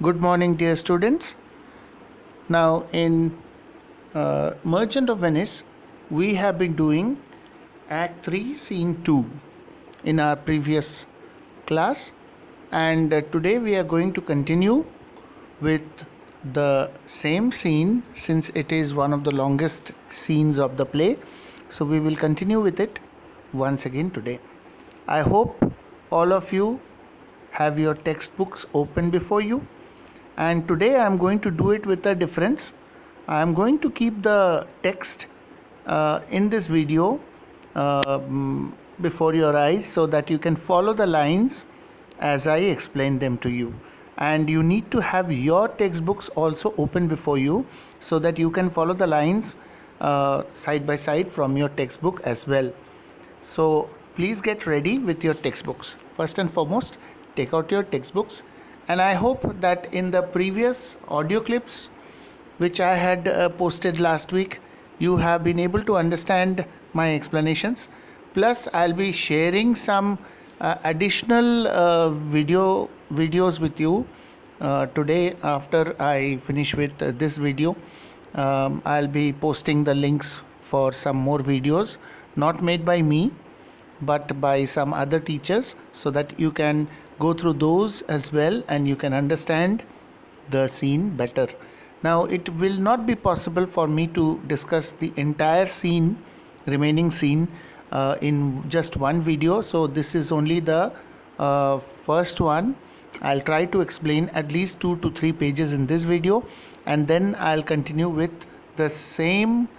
Good morning, dear students. Now, in Merchant of Venice, we have been doing Act 3, Scene 2 in our previous class, and today we are going to continue with the same scene since it is one of the longest scenes of the play. So, we will continue with it once again today. I hope all of you have your textbooks open before you. And today I am going to do it with a difference. I am going to keep the text in this video before your eyes so that you can follow the lines as I explain them to you. And you need to have your textbooks also open before you so that you can follow the lines side by side from your textbook as well. So please get ready with your textbooks. First and foremost, take out your textbooks. And I hope that in the previous audio clips which I had posted last week, you have been able to understand my explanations. Plus, I'll be sharing some additional videos with you today after I finish with this video. I'll be posting the links for some more videos, not made by me, but by some other teachers, so that you can go through those as well and you can understand the scene better. Now, it will not be possible for me to discuss the entire scene, remaining scene, in just one video. So this is only the first one. I'll try to explain at least 2 to 3 pages in this video, and then I'll continue with the same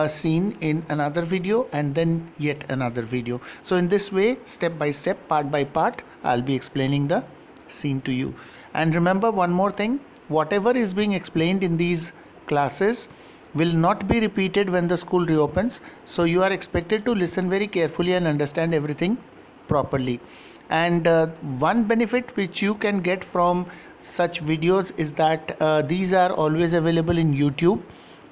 scene in another video and then yet another video. So in this way, step by step, part by part, I'll be explaining the scene to you. And remember one more thing, whatever is being explained in these classes will not be repeated when the school reopens. So you are expected to listen very carefully and understand everything properly. And one benefit which you can get from such videos is that these are always available in YouTube,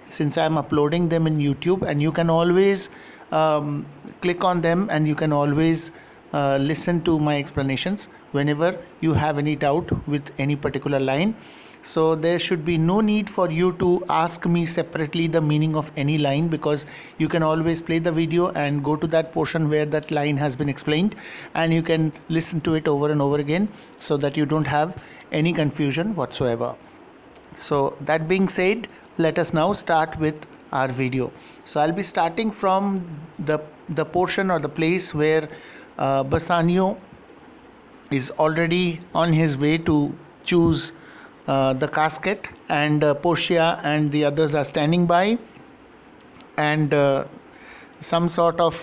since I am uploading them in YouTube, and you can always click on them and you can always listen to my explanations whenever you have any doubt with any particular line. So there should be no need for you to ask me separately the meaning of any line, because you can always play the video and go to that portion where that line has been explained, and you can listen to it over and over again so that you don't have any confusion whatsoever. So that being said, let us now start with our video. So I'll be starting from the portion or the place where Bassanio is already on his way to choose the casket, and Portia and the others are standing by, and some sort of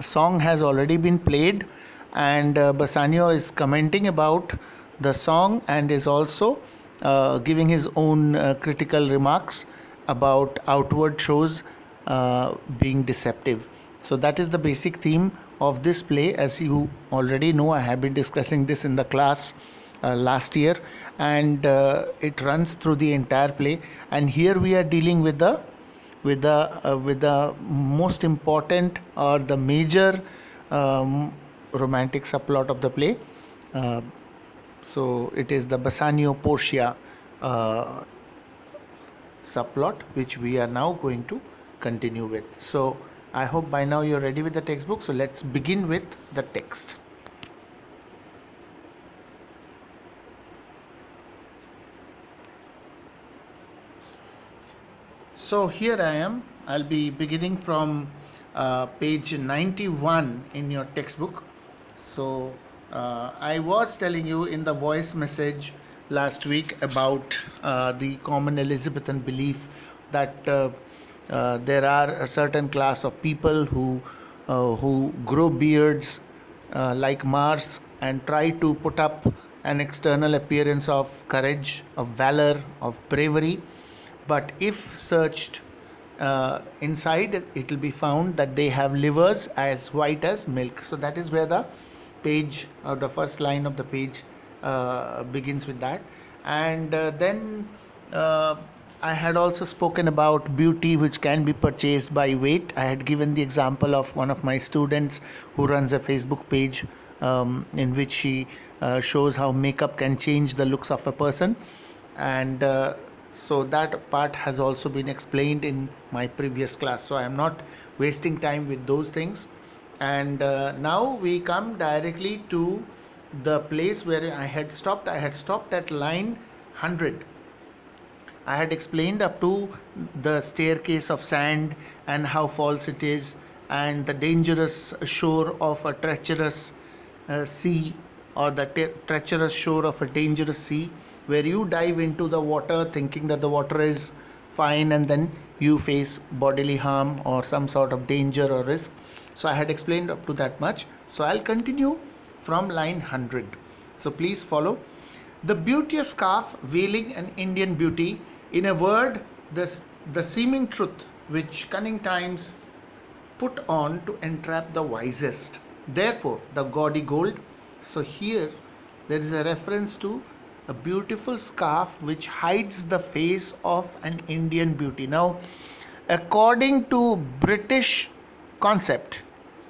song has already been played, and Bassanio is commenting about the song and is also giving his own critical remarks about outward shows being deceptive. So that is the basic theme of this play. As you already know, I have been discussing this in the class last year, and it runs through the entire play. And here we are dealing with the most important or the major romantic subplot of the play. So it is the Bassanio Portia subplot, which we are now going to continue with. So I hope by now you're ready with the textbook. So let's begin with the text. So here I am. I'll be beginning from page 91 in your textbook. So I was telling you in the voice message last week about the common Elizabethan belief that there are a certain class of people who grow beards like Mars and try to put up an external appearance of courage, of valor, of bravery. But if searched inside, it will be found that they have livers as white as milk. So that is where the page, or the first line of the page, begins with that. And then I had also spoken about beauty which can be purchased by weight. I had given the example of one of my students who runs a Facebook page in which she shows how makeup can change the looks of a person. And so that part has also been explained in my previous class, so I am not wasting time with those things. And now we come directly to the place where I had stopped. I had stopped at line 100. I had explained up to the staircase of sand and how false it is, and the dangerous shore of a treacherous sea, or the treacherous shore of a dangerous sea, where you dive into the water thinking that the water is fine, and then you face bodily harm or some sort of danger or risk. So I had explained up to that much. So I'll continue from line 100. So please follow. The beauteous scarf veiling an Indian beauty, in a word, the seeming truth which cunning times put on to entrap the wisest. Therefore, the gaudy gold. So here there is a reference to a beautiful scarf which hides the face of an Indian beauty. Now, according to British concept,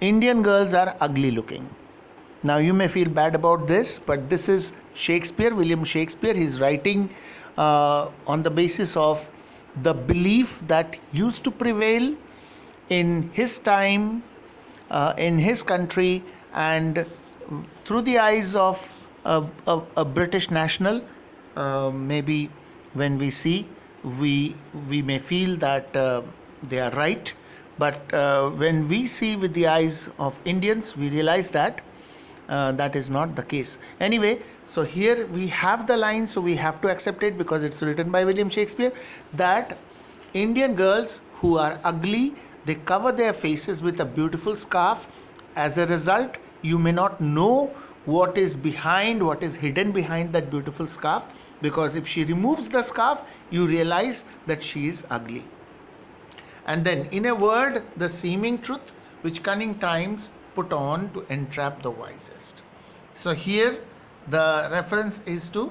Indian girls are ugly looking. Now you may feel bad about this, but this is Shakespeare, William Shakespeare. He's writing on the basis of the belief that used to prevail in his time, in his country, and through the eyes of a British national. Maybe when we see, we may feel that they are right, but when we see with the eyes of Indians, we realize that that is not the case. Anyway, so here we have the line, so we have to accept it because it's written by William Shakespeare, that Indian girls who are ugly, they cover their faces with a beautiful scarf. As a result, you may not know what is hidden behind that beautiful scarf, because if she removes the scarf, you realize that she is ugly. And then, in a word, the seeming truth which cunning times put on to entrap the wisest. So here the reference is to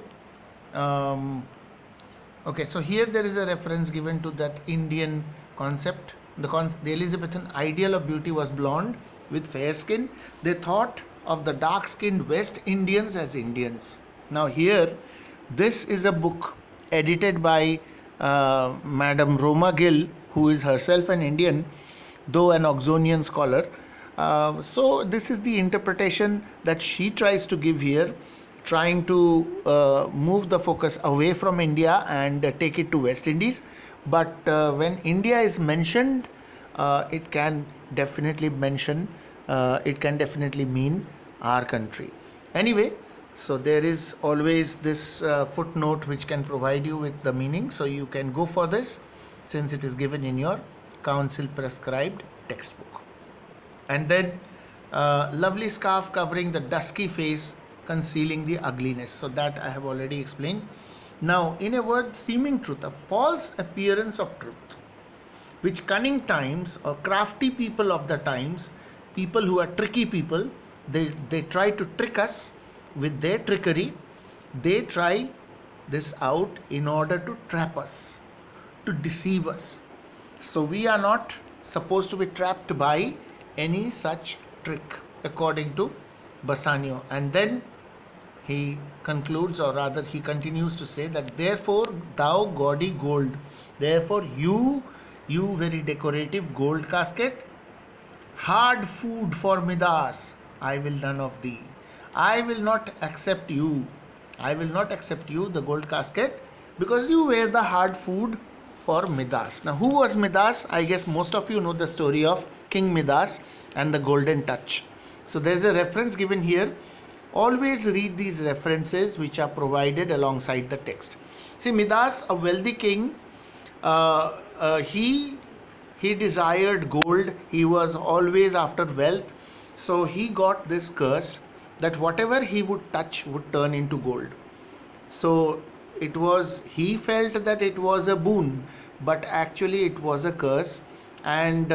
okay, so here there is a reference given to that Indian concept. The Elizabethan ideal of beauty was blonde with fair skin. They thought of the dark skinned West Indians as Indians. Now here, this is a book edited by Madam Roma Gill, who is herself an Indian, though an Oxonian scholar. So this is the interpretation that she tries to give here, trying to move the focus away from India and take it to West Indies. But when India is mentioned, it can definitely mean our country. Anyway, so there is always this footnote which can provide you with the meaning, so you can go for this since it is given in your council prescribed textbook. And then lovely scarf covering the dusky face, concealing the ugliness. So that I have already explained. Now, in a word, seeming truth, a false appearance of truth, which cunning times or crafty people of the times, people who are tricky people, they try to trick us with their trickery. They try this out in order to trap us, to deceive us. So we are not supposed to be trapped by any such trick, according to Bassanio. And then he concludes, or rather he continues to say that therefore thou gaudy gold, therefore you very decorative gold casket, hard food for Midas, I will none of thee. I will not accept you, the gold casket, because you wear the hard food for Midas. Now, who was Midas? I guess most of you know the story of King Midas and the golden touch. So there is a reference given here. Always read these references which are provided alongside the text. See, Midas, a wealthy king, he desired gold. He was always after wealth. So he got this curse that whatever he would touch would turn into gold. So he felt that it was a boon, but actually it was a curse, and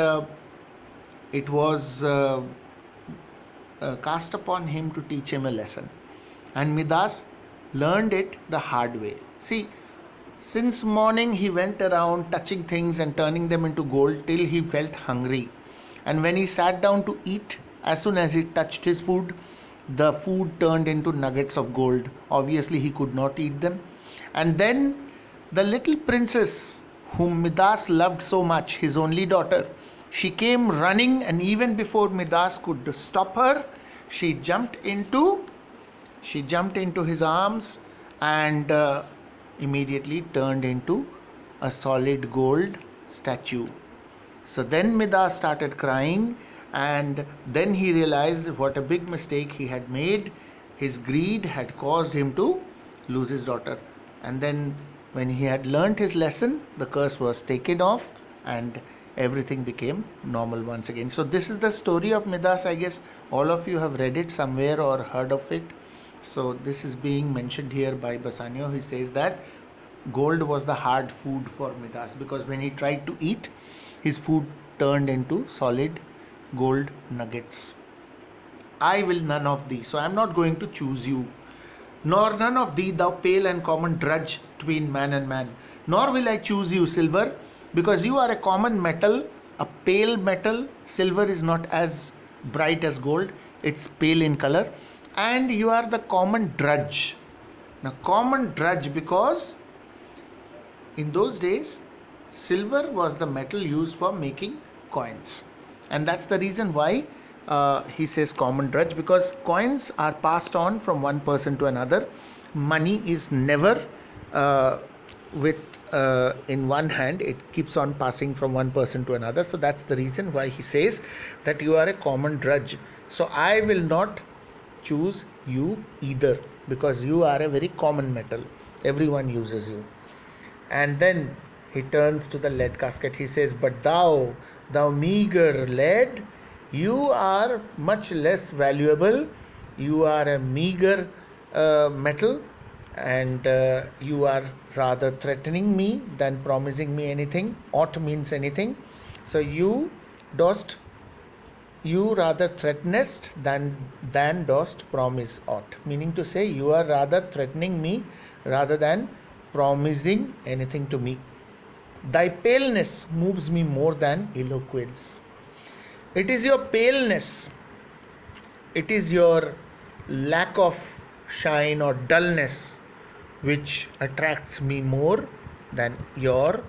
it was cast upon him to teach him a lesson. And Midas learned it the hard way. See, since morning he went around touching things and turning them into gold till he felt hungry. And when he sat down to eat, as soon as he touched his food, the food turned into nuggets of gold. Obviously, he could not eat them. And then the little princess, whom Midas loved so much, his only daughter, she came running, and even before Midas could stop her, she jumped into his arms and immediately turned into a solid gold statue. So then Midas started crying, and then he realized what a big mistake he had made. His greed had caused him to lose his daughter. And then, when he had learnt his lesson, the curse was taken off and everything became normal once again. So, this is the story of Midas. I guess all of you have read it somewhere or heard of it. So, this is being mentioned here by Bassanio. He says that gold was the hard food for Midas, because when he tried to eat, his food turned into solid gold nuggets. I will none of thee. So I am not going to choose you. Nor none of thee, thou pale and common drudge between man and man. Nor will I choose you, silver, because you are a common metal, a pale metal. Silver is not as bright as gold, it's pale in color. And you are the common drudge. Now, common drudge, because in those days, silver was the metal used for making coins. And that's the reason why he says common drudge, because coins are passed on from one person to another. Money is never with in one hand, it keeps on passing from one person to another. So that's the reason why he says that you are a common drudge. So I will not choose you either, because you are a very common metal. Everyone uses you. And then he turns to the lead casket. He says, but thou meager lead, you are much less valuable. You are a meager metal, and you are rather threatening me than promising me anything. Ought means anything. So you rather threatenest than dost promise aught. Meaning to say, you are rather threatening me rather than promising anything to me. Thy paleness moves me more than eloquence. It is your paleness, it is your lack of shine or dullness which attracts me more than your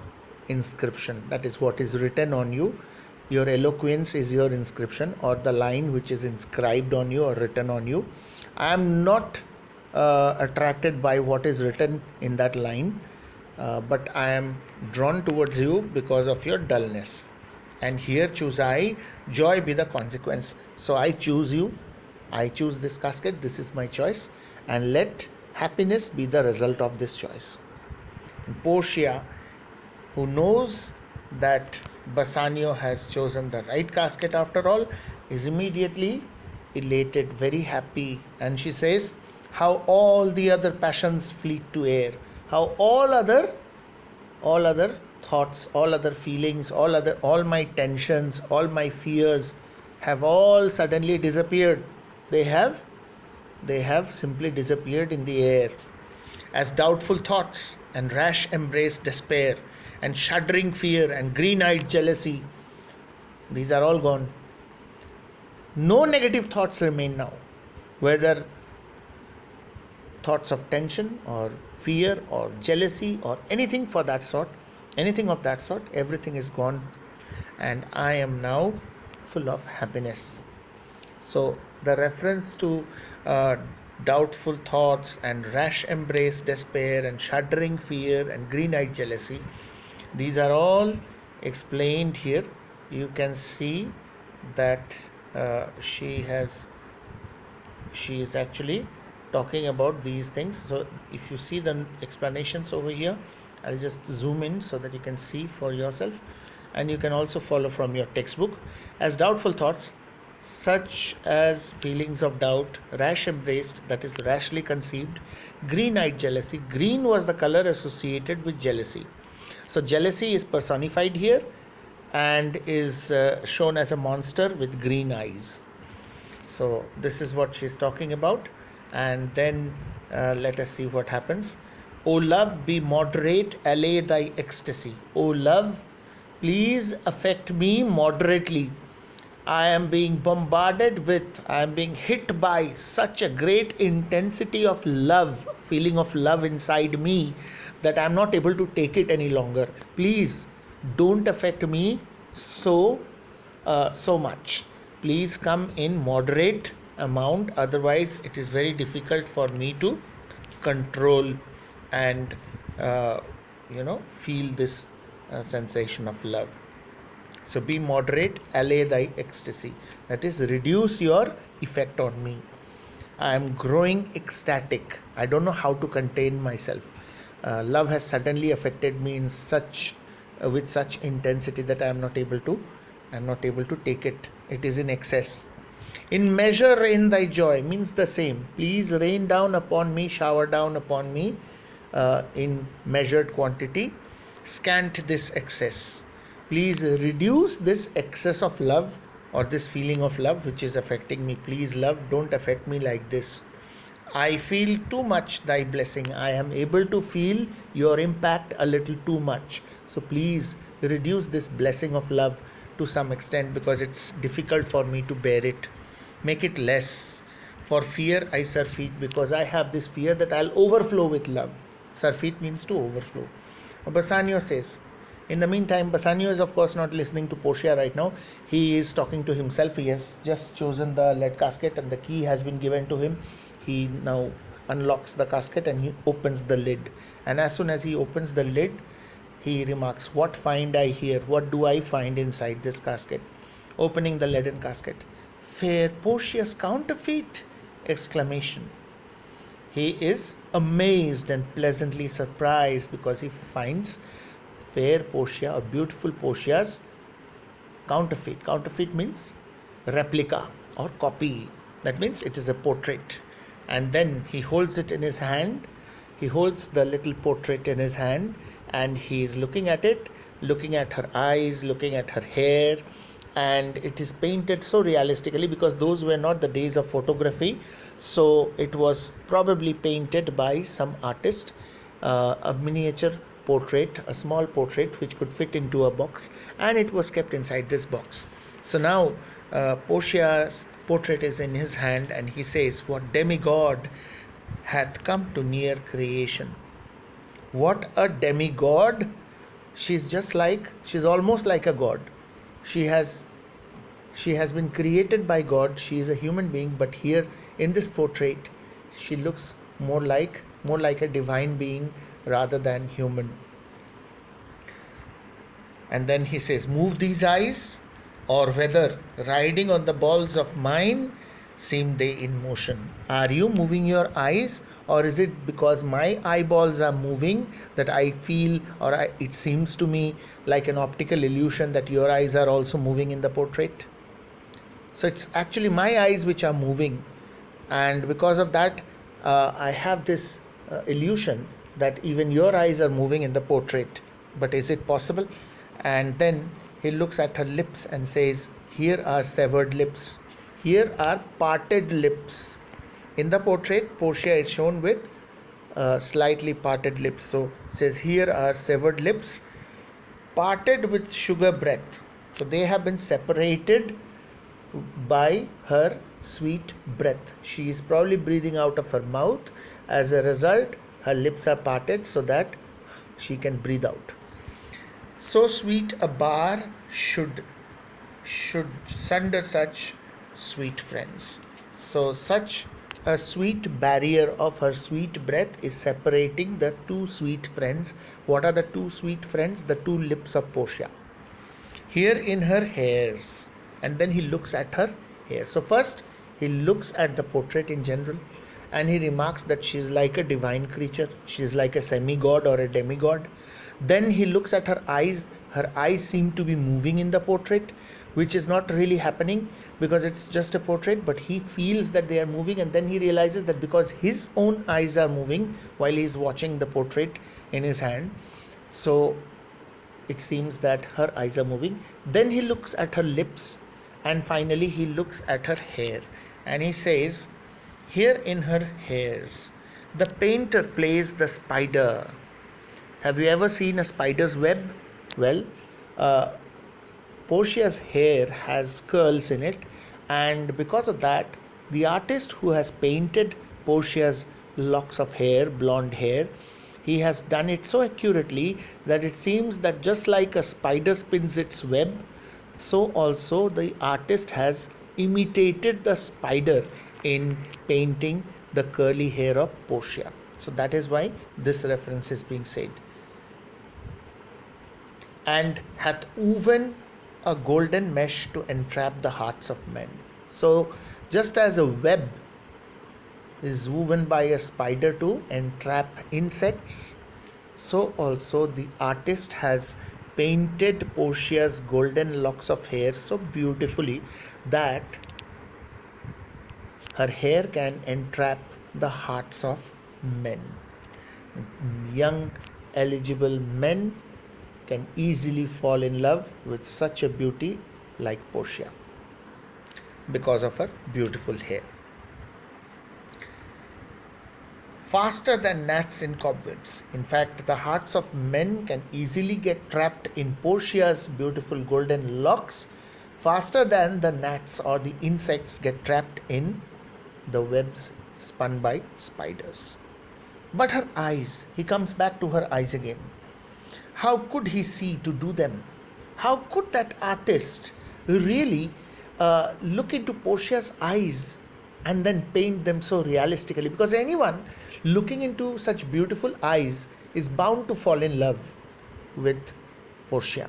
inscription. That is what is written on you. Your eloquence is your inscription, or the line which is inscribed on you or written on you. I am not attracted by what is written in that line, but I am drawn towards you because of your dullness. And here choose I, joy be the consequence. So I choose you, I choose this casket, this is my choice, and let happiness be the result of this choice. And Portia, who knows that Bassanio has chosen the right casket after all, is immediately elated, very happy, and she says, how all the other passions fleet to air, how all other thoughts, all other feelings, all my tensions, all my fears have all suddenly disappeared. They have simply disappeared in the air. As doubtful thoughts and rash embrace despair and shuddering fear and green-eyed jealousy, these are all gone. No negative thoughts remain now, whether thoughts of tension or fear or jealousy or anything of that sort, everything is gone, and I am now full of happiness. So the reference to doubtful thoughts and rash embrace despair and shuddering fear and green-eyed jealousy, these are all explained here. You can see that she is actually talking about these things. So if you see the explanations over here, I'll just zoom in so that you can see for yourself, and you can also follow from your textbook. As doubtful thoughts, such as feelings of doubt, rash embraced, that is rashly conceived, green-eyed jealousy. Green was the color associated with jealousy. So jealousy is personified here and is shown as a monster with green eyes. So this is what she's talking about. And then let us see what happens. O love, be moderate, allay thy ecstasy. O love, please affect me moderately. I am being bombarded with, I am being hit by such a great intensity of love, feeling of love inside me, that I am not able to take it any longer. Please don't affect me so much. Please come in moderate amount, otherwise it is very difficult for me to control and uh, feel this sensation of love. So be moderate, allay thy ecstasy. That is, reduce your effect on me. I am growing ecstatic. I don't know how to contain myself. Love has suddenly affected me in such, with such intensity that I am not able to take it. It is in excess. In measure rain thy joy means the same. Please rain down upon me, shower down upon me in measured quantity. Scant this excess. Please reduce this excess of love or this feeling of love which is affecting me. Please, love, don't affect me like this. I feel too much thy blessing. I am able to feel your impact a little too much. So please reduce this blessing of love to some extent, because it's difficult for me to bear it. Make it less. For fear I surfeit, because I have this fear that I'll overflow with love. Surfeit means to overflow. Bassanio says, in the meantime, Bassanio is of course not listening to Portia right now. He is talking to himself. He has just chosen the lead casket and the key has been given to him. He now unlocks the casket and he opens the lid. And as soon as he opens the lid, he remarks, what find I here? What do I find inside this casket? Opening the leaden casket. Fair Portia's counterfeit! Exclamation. He is amazed and pleasantly surprised because he finds fair Portia, or beautiful Portia's counterfeit. Counterfeit means replica or copy. That means it is a portrait. And then he holds it in his hand. He holds the little portrait in his hand and he is looking at it, looking at her eyes, looking at her hair. And it is painted so realistically, because those were not the days of photography. So it was probably painted by some artist, a miniature portrait, a small portrait which could fit into a box, and it was kept inside this box. So now Portia's portrait is in his hand and he says, what demigod hath come to near creation? What a demigod! She's almost like a god. She has been created by God. She is a human being, but here in this portrait she looks more like a divine being rather than human. And then he says, move these eyes, or whether riding on the balls of mine seem they in motion. Are you moving your eyes, or is it because my eyeballs are moving that I feel, or it seems to me like an optical illusion that your eyes are also moving in the portrait? So it's actually my eyes which are moving, and because of that I have this illusion that even your eyes are moving in the portrait. But is it possible? And then he looks at her lips and says, here are severed lips, here are parted lips. In the portrait, Portia is shown with slightly parted lips. So says, here are severed lips, parted with sugar breath. So they have been separated by her sweet breath. She is probably breathing out of her mouth. As a result, her lips are parted so that she can breathe out. So sweet a bar should sunder such sweet friends. So such a sweet barrier of her sweet breath is separating the two sweet friends. What are the two sweet friends? The two lips of Portia. Here in her hairs. And then he looks at her hair. So first he looks at the portrait in general and he remarks that she is like a divine creature. She is like a semi-god or a demigod. Then he looks at her eyes. Her eyes seem to be moving in the portrait, which is not really happening because it's just a portrait, but he feels that they are moving, and then he realizes that because his own eyes are moving while he is watching the portrait in his hand, so it seems that her eyes are moving. Then he looks at her lips, and finally he looks at her hair, and he says, here in her hairs the painter plays the spider. Have you ever seen a spider's web? Well, Portia's hair has curls in it, and because of that, the artist who has painted Portia's locks of hair, blonde hair, he has done it so accurately that it seems that just like a spider spins its web, so also the artist has imitated the spider in painting the curly hair of Portia. So that is why this reference is being said. And hath woven a golden mesh to entrap the hearts of men. So just as a web is woven by a spider to entrap insects, so also the artist has painted Portia's golden locks of hair so beautifully that her hair can entrap the hearts of men. Young, eligible men can easily fall in love with such a beauty like Portia because of her beautiful hair. Faster than gnats in cobwebs. In fact, the hearts of men can easily get trapped in Portia's beautiful golden locks, faster than the gnats or the insects get trapped in the webs spun by spiders. But her eyes, he comes back to her eyes again. How could he see to do them? How could that artist really look into Portia's eyes and then paint them so realistically? Because anyone looking into such beautiful eyes is bound to fall in love with Portia.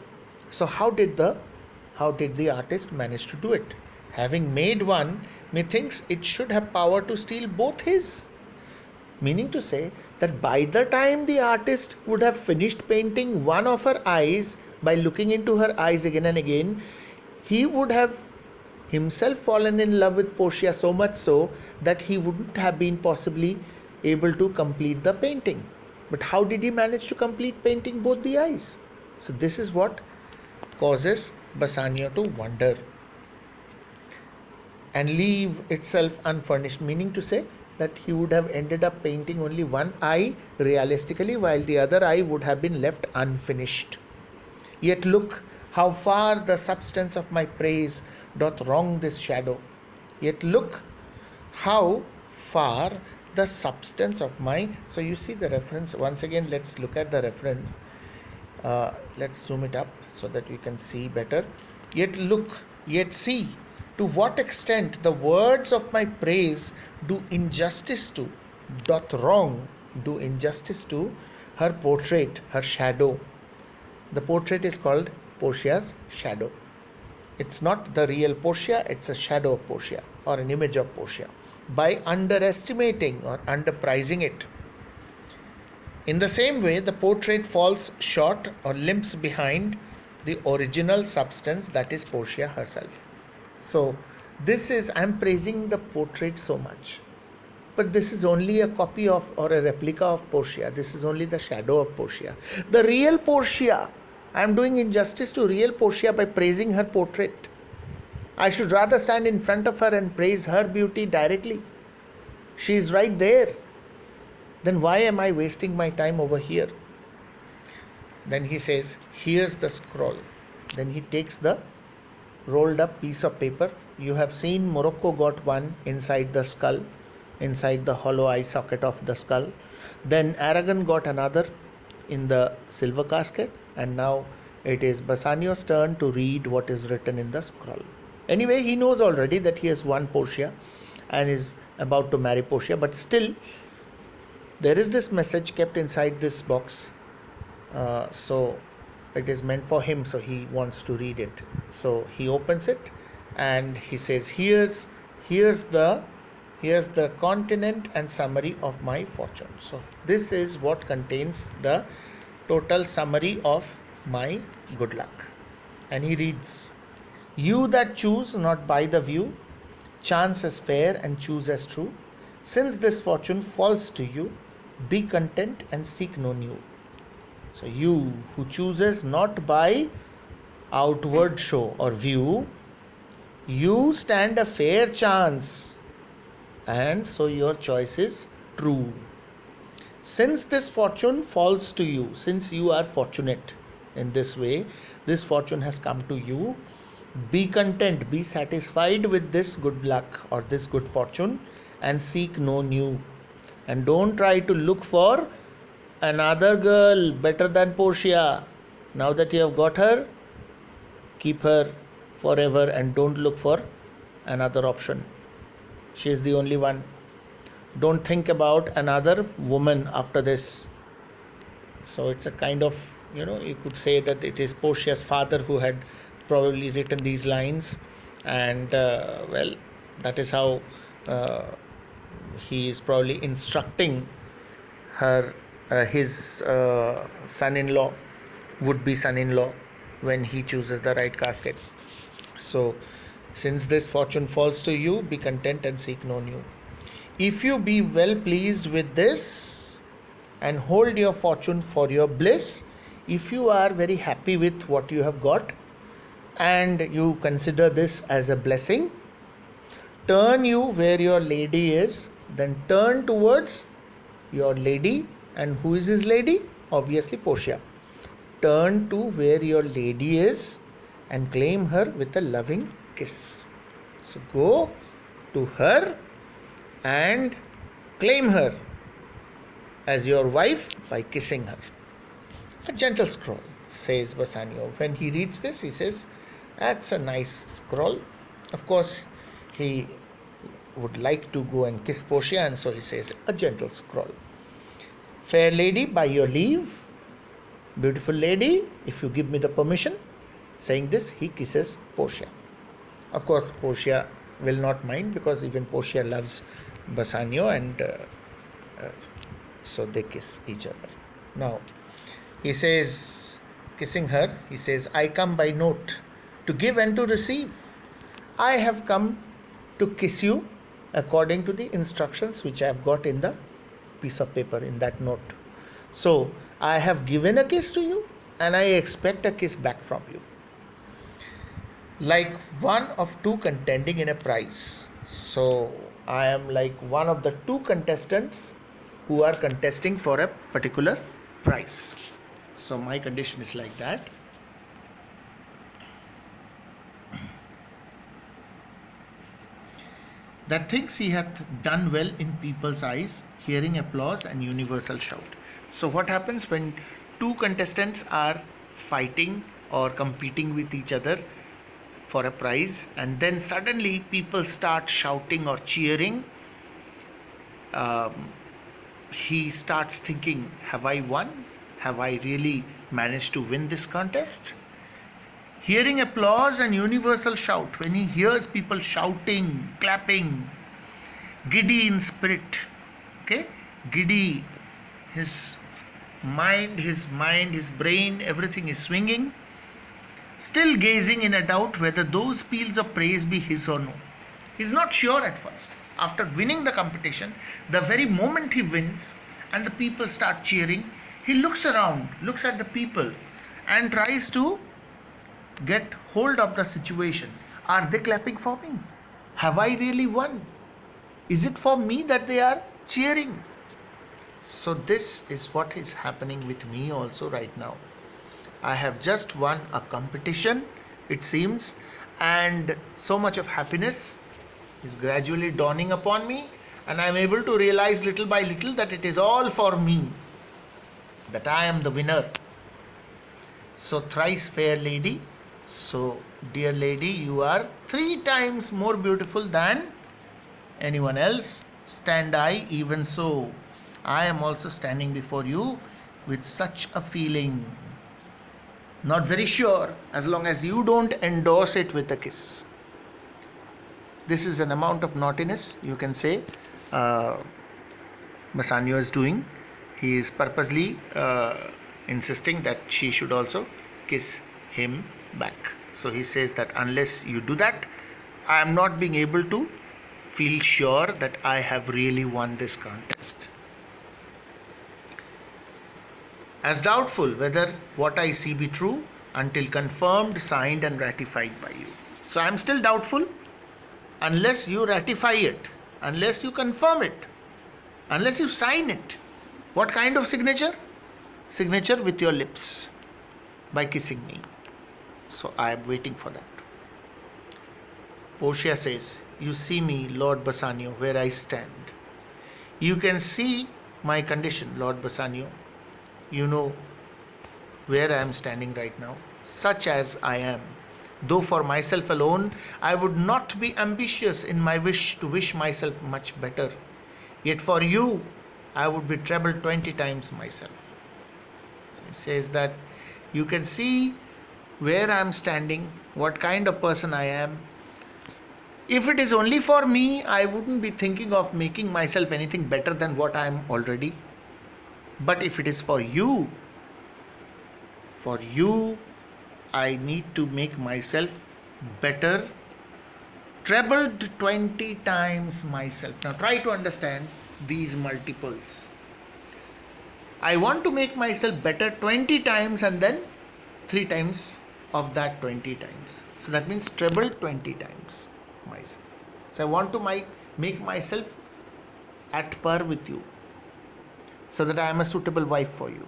So how did the artist manage to do it? Having made one, methinks it should have power to steal both his. Meaning to say that by the time the artist would have finished painting one of her eyes, by looking into her eyes again and again, he would have himself fallen in love with Portia so much so that he wouldn't have been possibly able to complete the painting. But how did he manage to complete painting both the eyes? So this is what causes Bassanio to wonder and leave itself unfurnished, meaning to say that he would have ended up painting only one eye realistically, while the other eye would have been left unfinished. Yet look how far the substance of my praise doth wrong this shadow. Yet look how far the substance of my... So you see the reference. Once again, let's look at the reference. Let's zoom it up so that you can see better. Yet look, yet see to what extent the words of my praise do injustice to, doth wrong, do injustice to her portrait, her shadow. The portrait is called Portia's shadow. It's not the real Portia, it's a shadow of Portia or an image of Portia. By underestimating or underprizing it. In the same way, the portrait falls short or limps behind the original substance, that is Portia herself. So this is, I'm praising the portrait so much, but this is only a copy of or a replica of Portia. This is only the shadow of Portia. The real Portia, I'm doing injustice to real Portia by praising her portrait. I should rather stand in front of her and praise her beauty directly. She is right there. Then why am I wasting my time over here? Then he says, here's the scroll. Then he takes the rolled up piece of paper. You have seen Morocco got one inside the skull, inside the hollow eye socket of the skull. Then Aragon got another in the silver casket, and now it is Bassanio's turn to read what is written in the scroll. Anyway, he knows already that he has won Portia and is about to marry Portia, but still there is this message kept inside this box. So it is meant for him, so he wants to read it. So he opens it and he says, here's the continent and summary of my fortune. So this is what contains the total summary of my good luck. And he reads, you that choose not by the view, chance as fair and choose as true, since this fortune falls to you, be content and seek no new. So you who chooses not by outward show or view, you stand a fair chance, and so your choice is true. Since this fortune falls to you, since you are fortunate in this way. This fortune has come to you. Be content, be satisfied with this good luck or this good fortune, and seek no new. And don't try to look for another girl better than Portia. Now that you have got her, keep her forever and don't look for another option. She is the only one. Don't think about another woman after this. So it's a kind of, you could say that it is Portia's father who had probably written these lines, and well, that is how he is probably instructing her, his son-in-law, would-be son-in-law, when he chooses the right casket. So, since this fortune falls to you, be content and seek no new. If you be well pleased with this and hold your fortune for your bliss, if you are very happy with what you have got and you consider this as a blessing, turn you where your lady is, then turn towards your lady. And who is his lady? Obviously Portia. Turn to where your lady is and claim her with a loving kiss. So go to her and claim her as your wife by kissing her. A gentle scroll, says Bassanio. When he reads this, he says, that's a nice scroll. Of course, he would like to go and kiss Portia, and so he says, a gentle scroll. Fair lady, by your leave, beautiful lady, if you give me the permission. Saying this, he kisses Portia. Of course, Portia will not mind, because even Portia loves Bassanio, and so they kiss each other. Now, he says, kissing her, he says, I come by note to give and to receive. I have come to kiss you according to the instructions which I have got in the piece of paper, in that note. So, I have given a kiss to you, and I expect a kiss back from you. Like one of two contending in a prize. So, I am like one of the two contestants who are contesting for a particular prize. So, my condition is like that. That thinks he hath done well in people's eyes, hearing applause and universal shout. So what happens when two contestants are fighting or competing with each other for a prize, and then suddenly people start shouting or cheering? He starts thinking, have I won? Have I really managed to win this contest? Hearing applause and universal shout, when he hears people shouting, clapping, giddy in spirit, okay, giddy, his mind, his brain, everything is swinging, still gazing in a doubt whether those peals of praise be his or no. He's not sure at first. After winning the competition, the very moment he wins and the people start cheering, he looks around, looks at the people and tries to get hold of the situation. Are they clapping for me? Have I really won? Is it for me that they are cheering? So this is what is happening with me also right now. I have just won a competition, it seems, and so much of happiness is gradually dawning upon me, and I am able to realize little by little that it is all for me, that I am the winner. So thrice fair lady, so dear lady, you are 3 times more beautiful than anyone else. Stand I even so. I am also standing before you with such a feeling. Not very sure, as long as you don't endorse it with a kiss. This is an amount of naughtiness, you can say, Bassanio is doing. He is purposely insisting that she should also kiss him back. So he says that unless you do that, I am not being able to feel sure that I have really won this contest. As doubtful whether what I see be true until confirmed, signed and ratified by you. So I am still doubtful unless you ratify it, unless you confirm it, unless you sign it. What kind of signature? Signature with your lips. by kissing me. So I am waiting for that. Portia says, "You see me, Lord Bassanio, where I stand. You can see my condition, Lord Bassanio. You know where I am standing right now, such as I am. Though for myself alone, I would not be ambitious in my wish to wish myself much better. Yet for you, I would be treble 20 times myself." So he says that you can see where I am standing, what kind of person I am. If it is only for me, I wouldn't be thinking of making myself anything better than what I am already. But if it is for you, I need to make myself better, trebled 20 times myself. Now try to understand these multiples. I want to make myself better 20 times and then 3 times of that 20 times. So that means treble 20 times myself. So I want to make myself at par with you so that I am a suitable wife for you.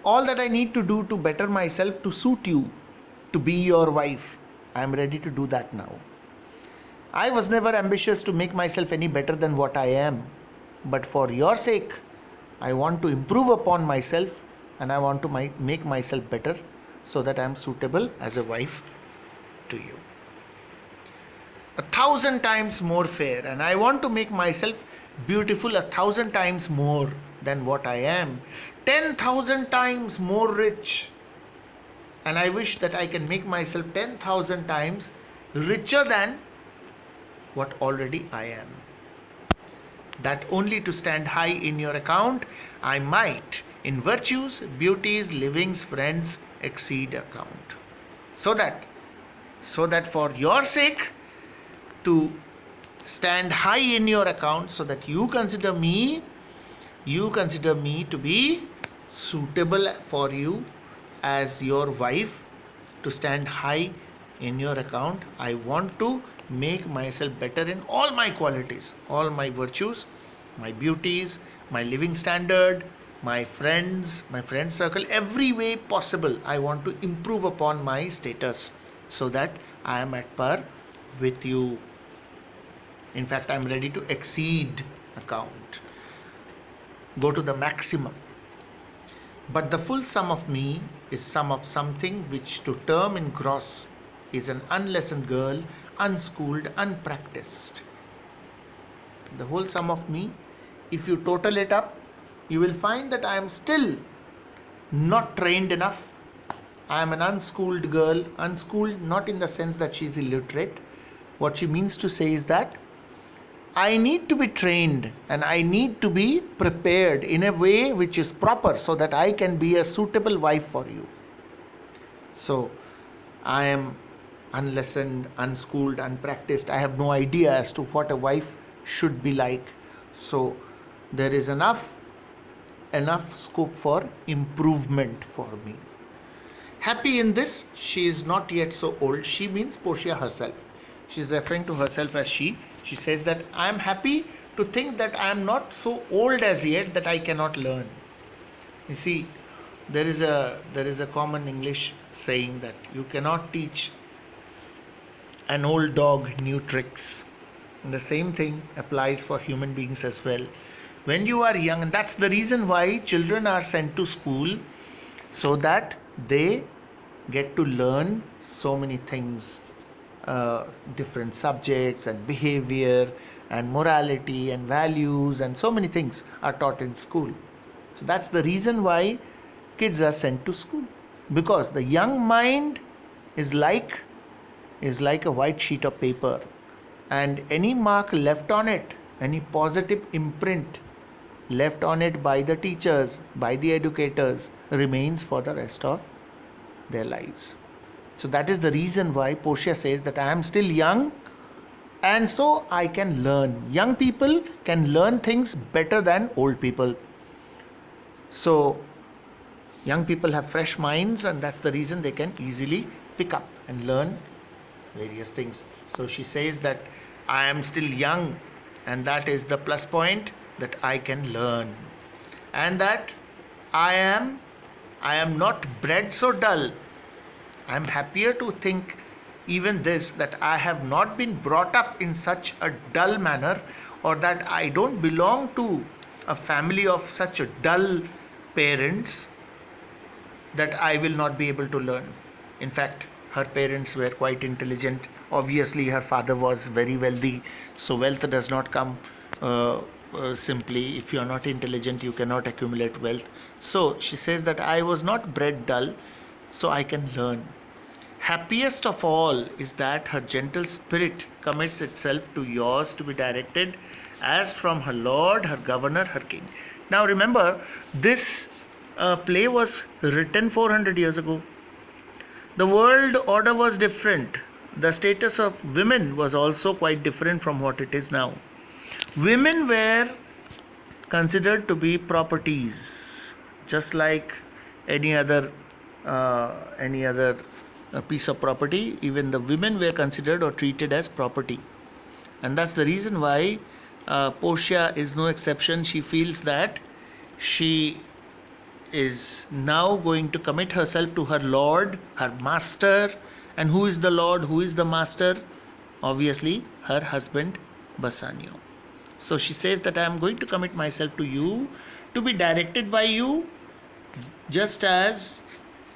All that I need to do to better myself to suit you, to be your wife, I am ready to do that now. I was never ambitious to make myself any better than what I am, but for your sake, I want to improve upon myself and I want to make myself better so that I am suitable as a wife to you. 1,000 times more fair, and I want to make myself beautiful 1,000 times more than what I am. 10,000 times more rich, and I wish that I can make myself 10,000 times richer than what already I am. That only to stand high in your account, I might, in virtues, beauties, livings, friends, exceed account. So that for your sake, to stand high in your account, so that you consider me to be suitable for you as your wife, to stand high in your account, I want to make myself better in all my qualities, all my virtues, my beauties, my living standard, my friend circle, every way possible. I want to improve upon my status so that I am at par with you. In fact, I am ready to exceed account, go to the maximum. But the full sum of me is sum of something which to term in gross is an unlessoned girl, unschooled, unpracticed. The whole sum of me, if you total it up, you will find that I am still not trained enough. I am an unschooled girl, unschooled not in the sense that she is illiterate. What she means to say is that I need to be trained and I need to be prepared in a way which is proper so that I can be a suitable wife for you. So I am unlessoned, unschooled, unpracticed. I have no idea as to what a wife should be like. So there is enough scope for improvement for me. Happy in this, she is not yet so old. She means Portia herself. She is referring to herself as she. She says that I am happy to think that I am not so old as yet that I cannot learn. You see, there is a common English saying that you cannot teach an old dog new tricks. And the same thing applies for human beings as well. When you are young, and that's the reason why children are sent to school, so that they get to learn so many things, different subjects and behavior and morality and values, and so many things are taught in school. So that's the reason why kids are sent to school, because the young mind is like a white sheet of paper, and any mark left on it, any positive imprint left on it by the teachers, by the educators, remains for the rest of their lives. So that is the reason why Portia says that I am still young and so I can learn. Young people can learn things better than old people. So young people have fresh minds, and that's the reason they can easily pick up and learn various things. So she says that I am still young, and that is the plus point, that I can learn, and that I I am not bred so dull. I am happier to think even this, that I have not been brought up in such a dull manner, or that I don't belong to a family of such a dull parents, that I will not be able to learn. In fact, her parents were quite intelligent. Obviously, her father was very wealthy, so wealth does not come simply. If you are not intelligent, you cannot accumulate wealth. So she says that I was not bred dull, so I can learn. Happiest of all is that her gentle spirit commits itself to yours to be directed as from her lord, her governor, her king. Now remember, this play was written 400 years ago. The world order was different. The status of women was also quite different from what it is now. Women were considered to be properties, just like any other piece of property. Even the women were considered or treated as property, and that's the reason why Portia is no exception. She feels that she is now going to commit herself to her lord, her master. And who is the lord, who is the master? Obviously, her husband Bassanio. So she says that I am going to commit myself to you, to be directed by you, just as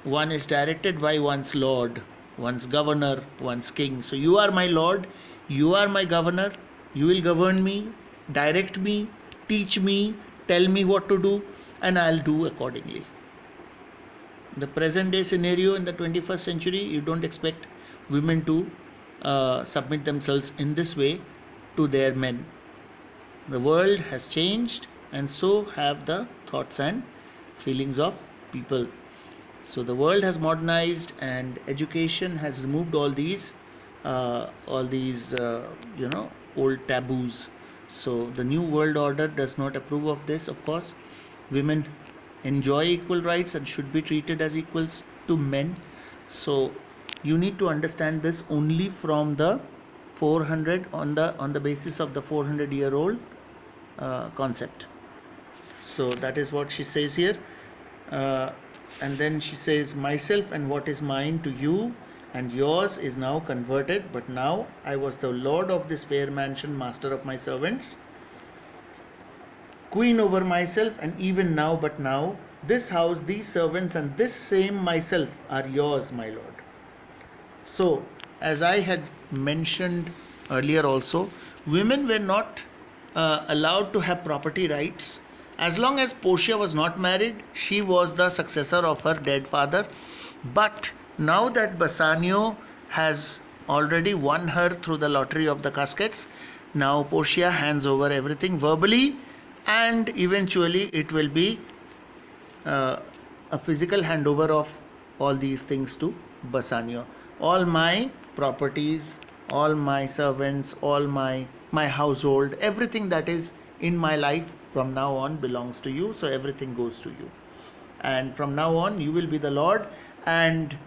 one is directed by one's lord, one's governor, one's king. So you are my lord, you are my governor, you will govern me, direct me, teach me, tell me what to do, and I'll do accordingly. The present day scenario in the 21st century, you don't expect women to submit themselves in this way to their men. The world has changed, and so have the thoughts and feelings of people. So the world has modernized, and education has removed all these old taboos. So the new world order does not approve of this. Of course, women enjoy equal rights and should be treated as equals to men. So you need to understand this only from the 400, on the basis of the 400-year-old concept. So that is what she says here. And then she says, myself and what is mine to you and yours is now converted, but now I was the lord of this fair mansion, master of my servants, queen over myself, and even now, but now, this house, these servants, and this same myself are yours, my lord. So, as I had mentioned earlier also, women were not allowed to have property rights. As long as Portia was not married, she was the successor of her dead father. But now that Bassanio has already won her through the lottery of the caskets, now Portia hands over everything verbally, and eventually it will be a physical handover of all these things to Bassanio. All my properties, all my servants, all my household, everything that is in my life from now on belongs to you. So everything goes to you, and from now on you will be the lord. And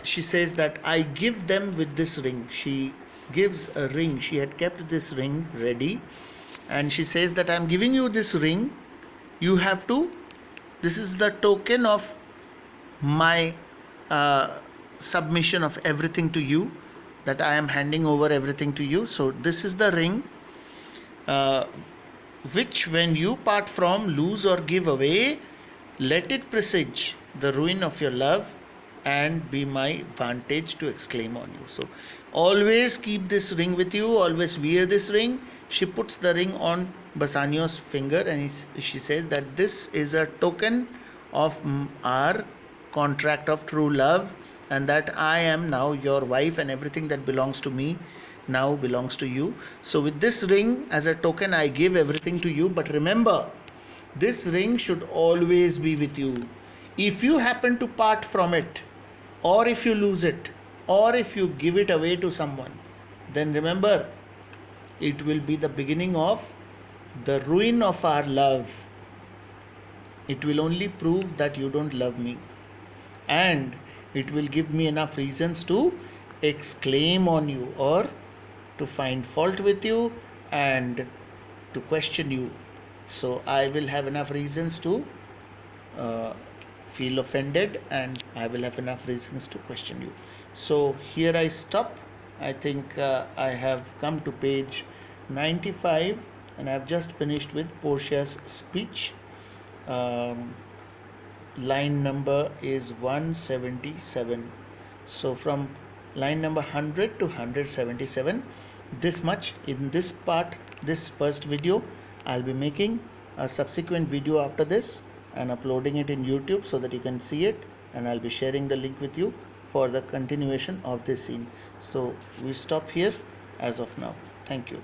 she says that I give them with this ring. She gives a ring. She had kept this ring ready, and she says that I am giving you this ring. You have to, this is the token of my submission of everything to you, that I am handing over everything to you. So this is the ring, which when you part from, lose or give away, let it presage the ruin of your love and be my vantage to exclaim on you. So always keep this ring with you, always wear this ring. She puts the ring on Bassanio's finger, and she says that this is a token of our contract of true love, and that I am now your wife, and everything that belongs to me now belongs to you. So with this ring as a token, I give everything to you. But remember, this ring should always be with you. If you happen to part from it, or if you lose it, or if you give it away to someone, then remember, it will be the beginning of the ruin of our love. It will only prove that you don't love me, and it will give me enough reasons to exclaim on you, or to find fault with you and to question you. So I will have enough reasons to feel offended, and I will have enough reasons to question you. So here I stop. I think I have come to page 95, and I've just finished with Portia's speech. Um, Line number is 177. So from line number 100 to 177, this much in this part, this first video. I'll be making a subsequent video after this and uploading it in YouTube so that you can see it, and I'll be sharing the link with you for the continuation of this scene. So we stop here as of now. Thank you.